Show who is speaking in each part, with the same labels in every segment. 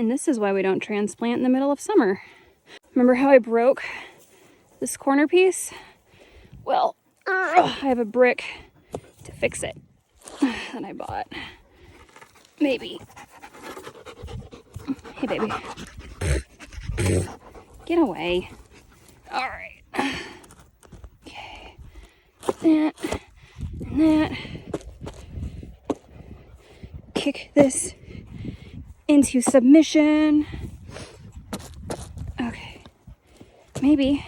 Speaker 1: And this is why we don't transplant in the middle of summer. Remember how I broke this corner piece? Well, I have a brick to fix it that I bought. Maybe. Hey, baby. Get away. All right. Okay. That and that. Kick this into submission. Okay. Maybe.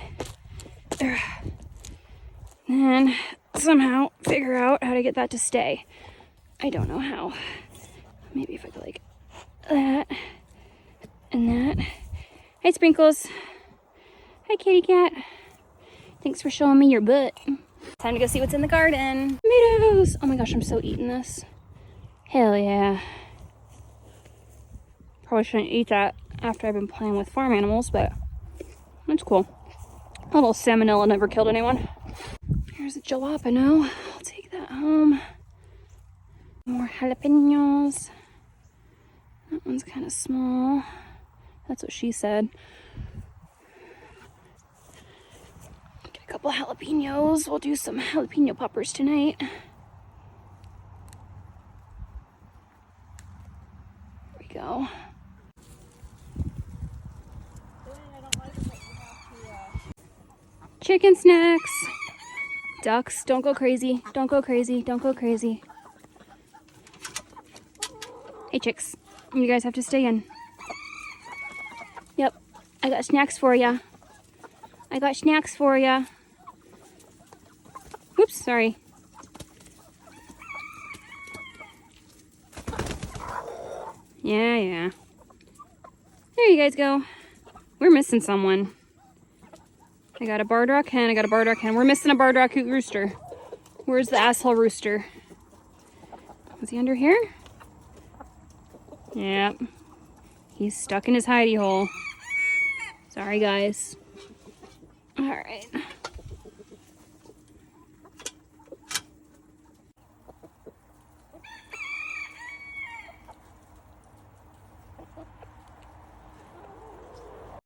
Speaker 1: And somehow figure out how to get that to stay. I don't know how. Maybe if I go like that and that. Hi, Sprinkles. Hi, kitty cat. Thanks for showing me your butt. Time to go see what's in the garden. Tomatoes. Oh my gosh, I'm so eating this. Hell yeah. Probably shouldn't eat that after I've been playing with farm animals, but that's cool. A little salmonella never killed anyone. Here's a jalapeno. I'll take that home. More jalapenos. That one's kind of small. That's what she said. Get a couple jalapenos. We'll do some jalapeno poppers tonight. There we go. Chicken snacks. Ducks, don't go crazy. Don't go crazy. Don't go crazy. Hey, chicks. You guys have to stay in. Yep. I got snacks for ya. I got snacks for ya. Whoops, sorry. Yeah. There you guys go. We're missing someone. I got a barred rock hen. We're missing a barred rock rooster. Where's the asshole rooster? Was he under here? Yep. He's stuck in his hidey hole. Sorry, guys. All right.